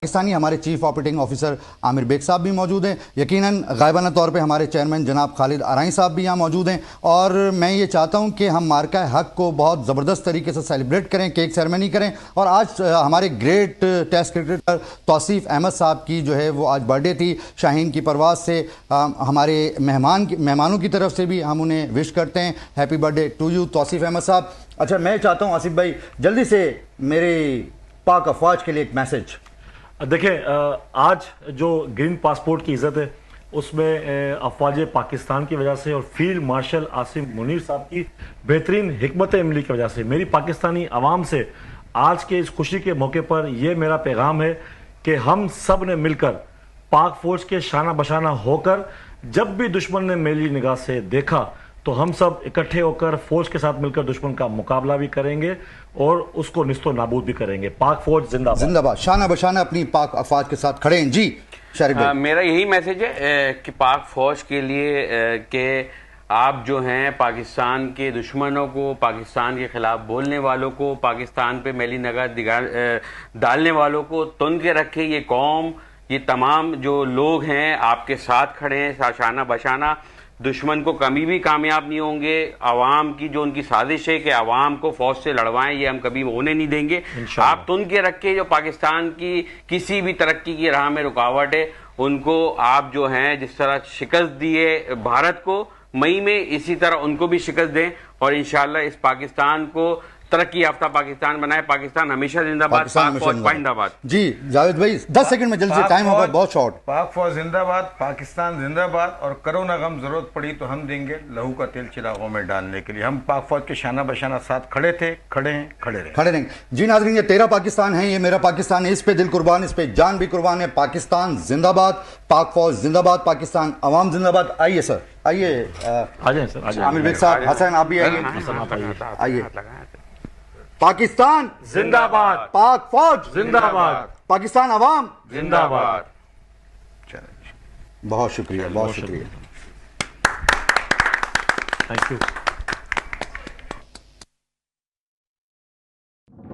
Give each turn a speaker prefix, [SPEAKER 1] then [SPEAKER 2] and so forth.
[SPEAKER 1] پاکستانی ہمارے chief operating officer عامر bag صاحب بھی موجود ہیں، یقیناً غائبانہ طور پہ ہمارے چیئرمین جناب خالد آرائیں صاحب بھی یہاں موجود ہیں، اور میں یہ چاہتا ہوں کہ ہم مارکہ حق کو بہت زبردست طریقے سے سیلیبریٹ کریں، کیک سیرمنی کریں. اور آج ہمارے گریٹ ٹیسٹ کرکٹر توصیف احمد صاحب کی جو ہے وہ آج برتھ ڈے تھی. شاہین کی پرواز سے ہمارے مہمانوں کی طرف سے بھی ہم انہیں وش کرتے ہیں، happy birthday to you Tauseef Ahmed sahab. اچھا، میں چاہتا ہوں آصف بھائی جلدی سے میرے پاک افواج کے لیے ایک میسج.
[SPEAKER 2] دیکھیں، آج جو گرین پاسپورٹ کی عزت ہے اس میں افواج پاکستان کی وجہ سے اور فیلڈ مارشل عاصم منیر صاحب کی بہترین حکمت عملی کی وجہ سے میری پاکستانی عوام سے آج کے اس خوشی کے موقع پر یہ میرا پیغام ہے کہ ہم سب نے مل کر پاک فوج کے شانہ بشانہ ہو کر جب بھی دشمن نے میلی نگاہ سے دیکھا تو ہم سب اکٹھے ہو کر فوج کے ساتھ مل کر دشمن کا مقابلہ بھی کریں گے اور اس کو نیست و نابود بھی کریں گے. پاک فوج زندہ باد.
[SPEAKER 1] زندہ باد. شانہ بشانہ اپنی پاک افواج کے ساتھ کھڑے ہیں. جی شارق بھائی.
[SPEAKER 3] میرا یہی میسج ہے کہ پاک فوج کے لیے کہ آپ جو ہیں پاکستان کے دشمنوں کو، پاکستان کے خلاف بولنے والوں کو، پاکستان پہ میلی نگاہ ڈالنے والوں کو تن کے رکھیں. یہ قوم، یہ تمام جو لوگ ہیں آپ کے ساتھ کھڑے ہیں شانہ بشانہ. دشمن کو کبھی بھی کامیاب نہیں ہوں گے. عوام کی جو ان کی سازش ہے کہ عوام کو فوج سے لڑوائیں، یہ ہم کبھی ہونے نہیں دیں گے. آپ تن کے رکھیں جو پاکستان کی کسی بھی ترقی کی راہ میں رکاوٹ ہے ان کو آپ جو ہیں جس طرح شکست دی ہے بھارت کو مئی میں، اسی طرح ان کو بھی شکست دیں اور انشاءاللہ اس پاکستان کو ترقی یافتہ پاکستان بنائے. پاکستان ہمیشہ زندہ باد. پاک فوج پائندہ باد.
[SPEAKER 1] جی جاوید بھائی 10 سیکنڈ میں جلدی سے، ٹائم ہوگا بہت شارٹ.
[SPEAKER 4] پاک فوج زندہ باد، پاکستان زندہ باد. اور کرو نہ غم، ضرورت پڑی تو ہم دیں گے لہو کا تیل چراغوں میں ڈالنے کے لیے. ہم پاک فوج کے شانہ بشانہ ساتھ کھڑے تھے، کھڑے ہیں، کھڑے رہیں.
[SPEAKER 1] جی ناظرین، یہ تیرا پاکستان ہے، یہ میرا پاکستان ہے. اس پہ دل قربان، اس پہ جان بھی قربان ہے. پاکستان زندہ باد، پاک فوج زندہ باد، پاکستان عوام زندہ باد. آئیے سر، آئیے. عامر بیگ صاحب، حسن آپ بھی آئیے. پاکستان
[SPEAKER 2] زندہ باد،
[SPEAKER 1] پاک فوج
[SPEAKER 2] زندہ باد،
[SPEAKER 1] پاکستان عوام
[SPEAKER 2] زندہ باد.
[SPEAKER 1] بہت شکریہ، بہت شکریہ.
[SPEAKER 2] Thank you.